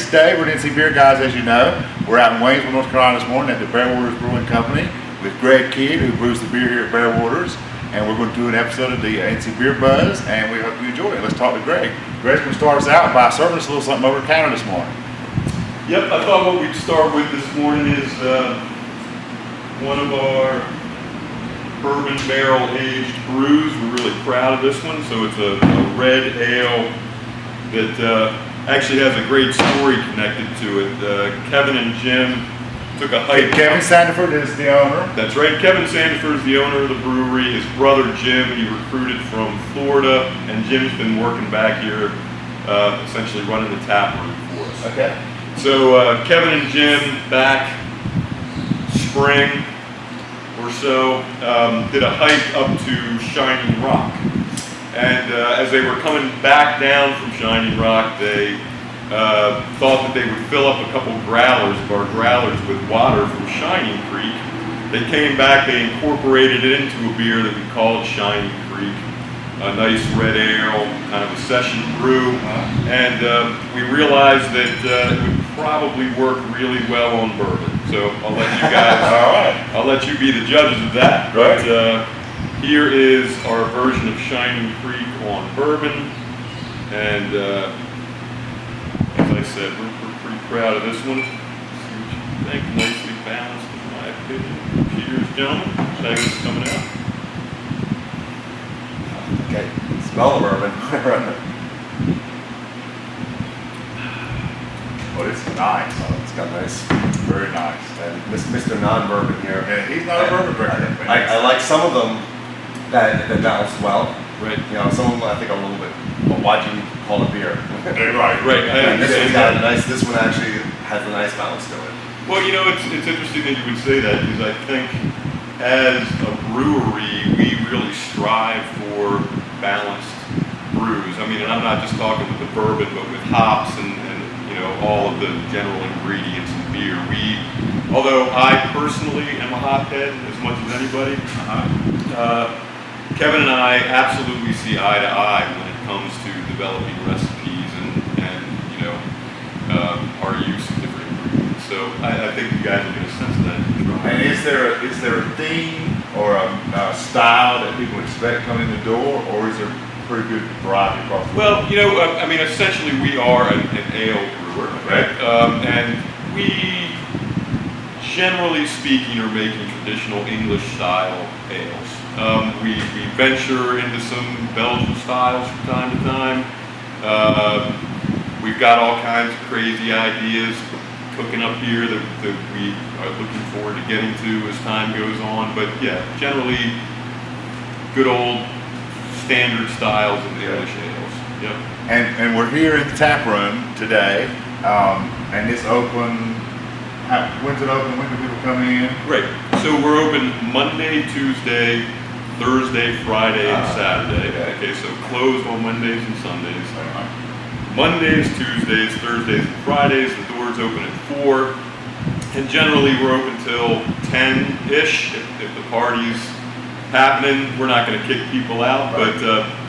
today. We're NCBeerGuys, as you know. We're out in Waynesville, North Carolina this morning at the BearWaters Brewing Company with Greg Kidd, who brews the beer here at BearWaters. And we're going to do an episode of the NCBeerBuzz, and we hope you enjoy it. Let's talk to Greg. Greg's going to start us out by serving us a little something over the counter this morning. Yep, I thought what we'd start with this morning is one of our bourbon barrel aged brews. We're really proud of this one. So it's a red ale that actually has a great story connected to it. Kevin and Jim took a hike. Kevin Sandiford is the owner. That's right. Kevin Sandiford is the owner of the brewery. His brother Jim, he recruited from Florida, and Jim's been working back here, essentially running the tap room for us. Okay. So Kevin and Jim, back spring or so, did a hike up to Shining Rock. And as they were coming back down from Shining Rock, they thought that they would fill up a couple growlers with water from Shining Creek. They came back, they incorporated it into a beer that we called Shining Creek. A nice red ale, kind of a session brew. And we realized that it would probably work really well on bourbon. So I'll let you guys, all right. I'll let you be the judges of that. Right. But here is our version of Shining Creek on bourbon. And as I said, we're pretty proud of this one. See what you think. Nicely balanced, in my opinion. Cheers, gentlemen. Thanks for coming out. Okay, smell the bourbon. Well, it's nice. Oh, it's got nice. Very nice. And Mr. Non-bourbon here. Yeah, he's not a bourbon drinker. I like some of them that balance well. Right. You know, some of them I think are a little bit. Well, why'd you call it beer? Right. Right. I And this understand one's got a that. nice. This one actually has a nice balance to it. Well, you know, it's interesting that you would say that, because I think as a brewery, we really strive for balanced brews. I mean, and I'm not just talking with the bourbon, but with hops and you know, all of the general ingredients in beer. Although I personally am a hophead as much as anybody, Kevin and I absolutely see eye to eye when it comes to developing recipes and you know, our use of different ingredients. So I think you guys will get a sense of that. And is there a theme or a style that people expect coming in the door, or is there pretty good variety across the board? Well, you know, I mean, essentially we are an ale brewer, right? And we, generally speaking, are making traditional English style ales. We venture into some Belgian styles from time to time. We've got all kinds of crazy ideas cooking up here that we are looking forward to getting to as time goes on. But yeah, generally good old standard styles of English ales. Yep. And we're here in the tap room today, and it's open. When's it open? When do people come in? Right. So we're open Monday, Tuesday, Thursday, Friday, and Saturday. Okay, so closed on Mondays and Sundays. Mondays, Tuesdays, Thursdays, and Fridays, the doors open at 4. And generally we're open till 10-ish. If the party's happening, we're not going to kick people out, but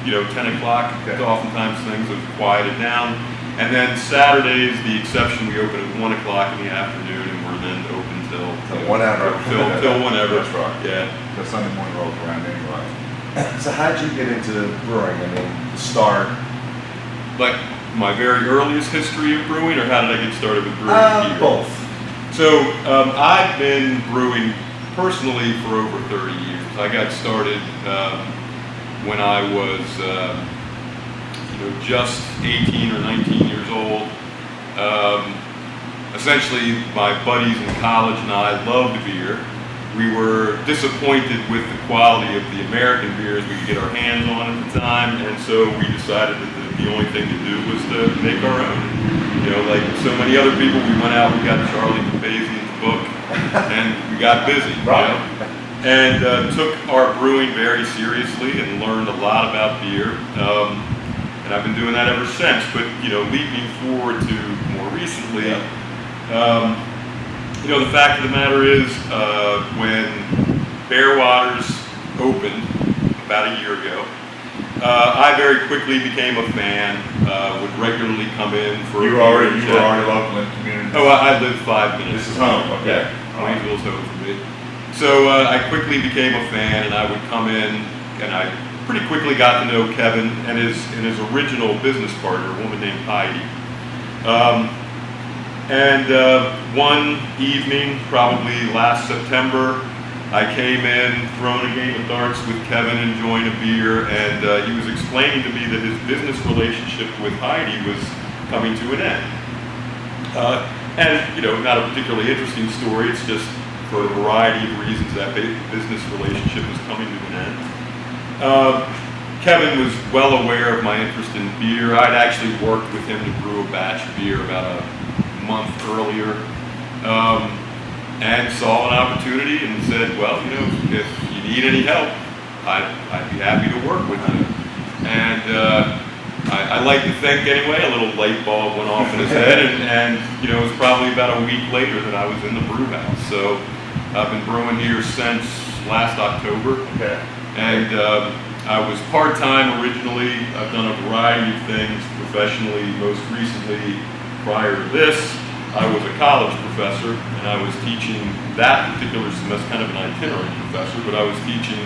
you know, 10 o'clock, oftentimes things have quieted down. And then Saturdays, the exception, we open at 1 o'clock in the afternoon, and we're then open till whenever. Till whenever. That's right. Yeah. The Sunday morning rolls around anyway. So how'd you get into brewing? I mean, the start. Like my very earliest history of brewing, or how did I get started with brewing here? Both. So I've been brewing personally for over 30 years. I got started when I was you know, just 18 or 19 years old. Essentially, my buddies in college and I loved beer. We were disappointed with the quality of the American beers we could get our hands on at the time, and so we decided that the only thing to do was to make our own. You know, like so many other people, we went out, we got Charlie Papazian's book, and we got busy. Right. You know? And took our brewing very seriously and learned a lot about beer. And I've been doing that ever since. But you know, leaping forward to more recently, you know, the fact of the matter is, when BearWaters opened about a year ago, I very quickly became a fan. Would regularly come in for. You were already local in the community. Oh, I live 5 minutes. This is home. Okay. Yeah, Waynesville's home for me. So I quickly became a fan, and I would come in, and I pretty quickly got to know Kevin and his original business partner, a woman named Heidi. One evening, probably last September, I came in, thrown a game of darts with Kevin, enjoying a beer, and he was explaining to me that his business relationship with Heidi was coming to an end. And, not a particularly interesting story, it's just for a variety of reasons that business relationship was coming to an end. Kevin was well aware of my interest in beer. I'd actually worked with him to brew a batch of beer about a month earlier. And saw an opportunity and said, well, if you need any help, I'd be happy to work with you. And I like to think anyway, a little light bulb went off in his head, and it was probably about a week later that I was in the brew house. So I've been brewing here since last October. Okay. And I was part-time originally. I've done a variety of things professionally. Most recently, prior to this, I was a college professor, and I was teaching that particular semester, kind of an itinerant professor, but I was teaching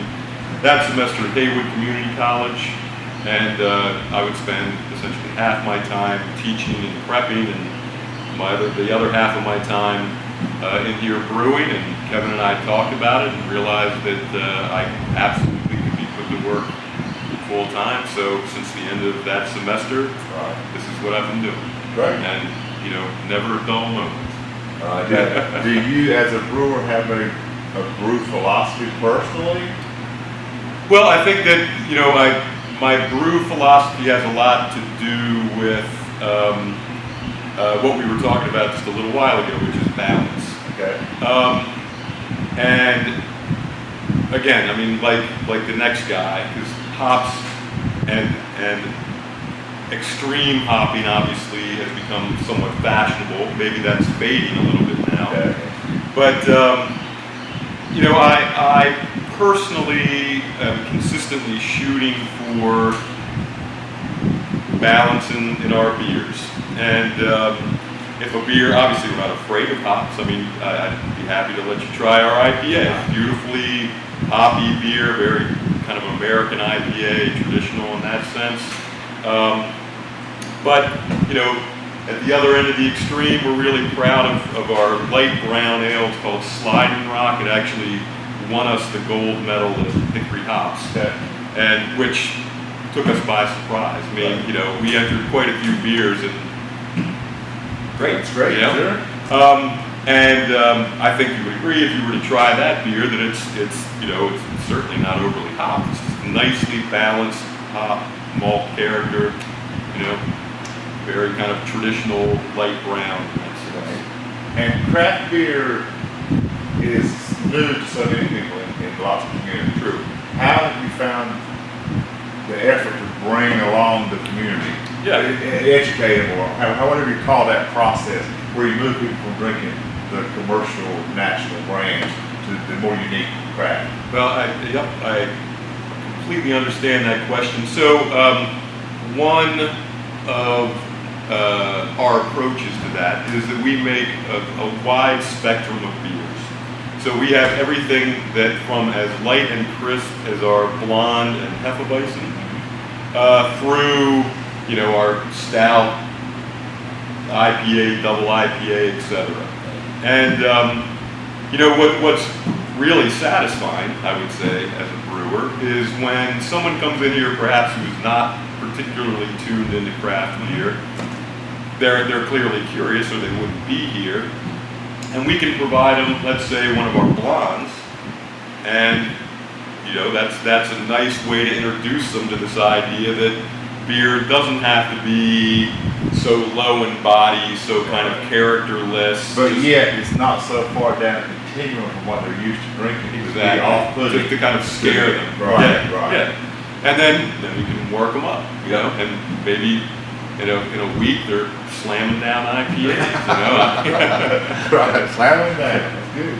that semester at Haywood Community College, and I would spend essentially half my time teaching and prepping, and the other half of my time in here brewing. And Kevin and I talked about it and realized that I absolutely could be put to work full time. So since the end of that semester, this is what I've been doing. Right. And never a dull moment. Do you, as a brewer, have a brew philosophy personally? Well, I think that my brew philosophy has a lot to do with what we were talking about just a little while ago, which is balance. Okay. And again, I mean, like the next guy, because hops and extreme hopping obviously has become somewhat fashionable. Maybe that's fading a little bit now. Okay. But I personally am consistently shooting for balance in our beers. And if a beer, obviously we're not afraid of hops. I mean, I'd be happy to let you try our IPA. Beautifully hoppy beer, very kind of American IPA, traditional in that sense. But at the other end of the extreme, we're really proud of our light brown ale. It's called Sliding Rock. It actually won us the gold medal at Hickory Hops, and which took us by surprise. I mean, we entered quite a few beers, and great. That's great. Sure. I think you would agree if you were to try that beer that it's certainly not overly hopped. It's nicely balanced hop malt character. Very kind of traditional light brown. And craft beer is new to so many people in lots of communities. True. How have you found the effort to bring along the community? Yeah. Educate them, or however you call that process, where you move people from drinking the commercial national brands to the more unique craft? Well, I completely understand that question. So one of our approaches to that is that we make a wide spectrum of beers. So we have everything that from as light and crisp as our blonde and Hefeweizen through our stout, IPA, double IPA, etc. And what's really satisfying, I would say, as a brewer, is when someone comes in here, perhaps who's not particularly tuned into craft beer. They're clearly curious, or they wouldn't be here, and we can provide them, let's say, one of our blondes, and that's a nice way to introduce them to this idea that beer doesn't have to be so low in body, so kind of characterless. But yet, it's not so far down the continuum from what they're used to drinking. Exactly. Just to kind of scare them. Right. Yeah. And then we can work them up, and maybe in a week they're slamming down IPAs, Right, slamming down. That's good.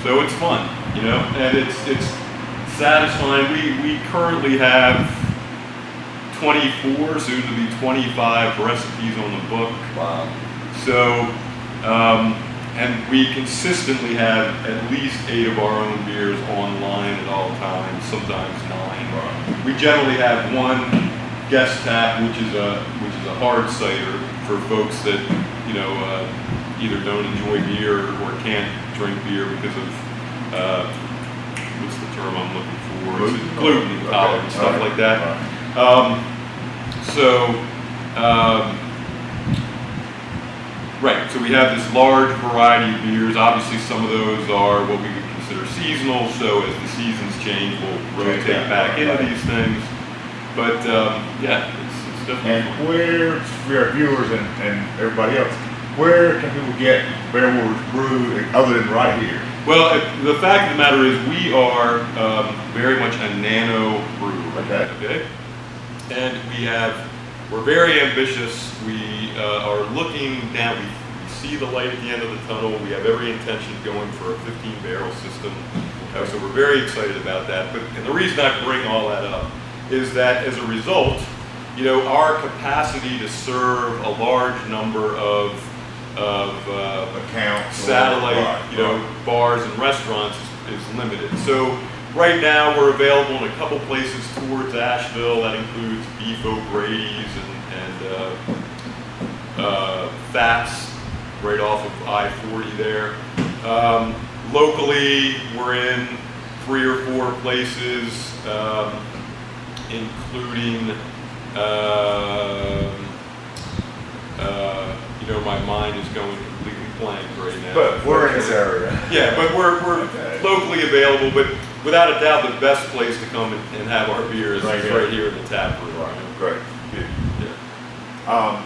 So it's fun, and it's satisfying. We currently have 24, soon to be 25 recipes on the book. Wow. So, and we consistently have at least 8 of our own beers online at all times, sometimes 9. We generally have one guest tap, which is a hard cider for folks that either don't enjoy beer or can't drink beer because of what's the term I'm looking for? Is it gluten intolerant, stuff like that. Right, so we have this large variety of beers. Obviously, some of those are what we would consider seasonal, so as the seasons change, we'll rotate back into these things. But yeah, it's definitely. And where, for our viewers and everybody else, where can people get BearWaters Brew other than right here? Well, the fact of the matter is we are very much a nano brew. Okay? And we're very ambitious. We are looking down, we see the light at the end of the tunnel. We have every intention of going for a 15-barrel system. So we're very excited about that. And the reason I bring all that up is that as a result, our capacity to serve a large number of accounts, satellite, bars and restaurants is limited. So right now we're available in a couple places towards Asheville. That includes Beef O'Grady's and Fats right off of I-40 there. Locally, we're in 3 or 4 places, including my mind is going completely blank right now. But we're in this area. Yeah, but we're locally available, but without a doubt the best place to come and have our beer is right here in the tap room. Right. Great. Good. Yeah.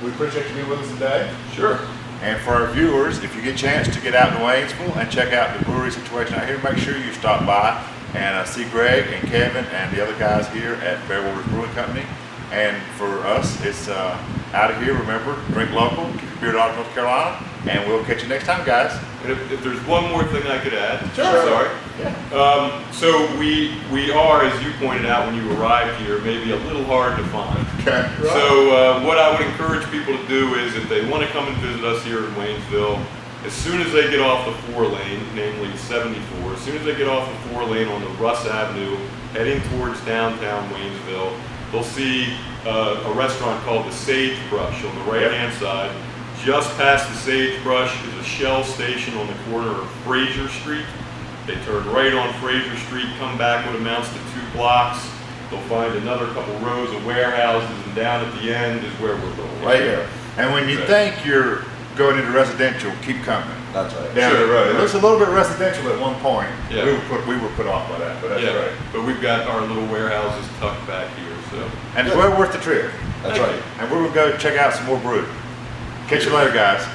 We appreciate you being with us today. Sure. And for our viewers, if you get a chance to get out to Waynesville and check out the brewery situation out here, make sure you stop by and see Greg and Kevin and the other guys here at BearWaters Brewing Company. And for us, it's out of here. Remember, drink local, keep your beer dog, North Carolina, and we'll catch you next time, guys. And if there's one more thing I could add, Sure. sorry. Yeah. So we are, as you pointed out when you arrived here, maybe a little hard to find. Okay. Right. So what I would encourage people to do is, if they want to come and visit us here in Waynesville, as soon as they get off the 4-lane, namely 74, as soon as they get off the 4-lane on the Russ Avenue, heading towards downtown Waynesville, they'll see a restaurant called the Sagebrush on the right-hand side. Just past the Sagebrush is a Shell station on the corner of Fraser Street. They turn right on Fraser Street, come back what amounts to 2 blocks. They'll find another couple rows of warehouses, and down at the end is where we're going. Right here. And when you think you're going into residential, keep coming. That's right. Down Sure. the road. It looks a little bit residential at one point. Yeah. We were put off by that, but that's right. But we've got our little warehouses tucked back here, so. And it's well worth the trip. That's right. And we will go check out some more brew. Catch you later, guys.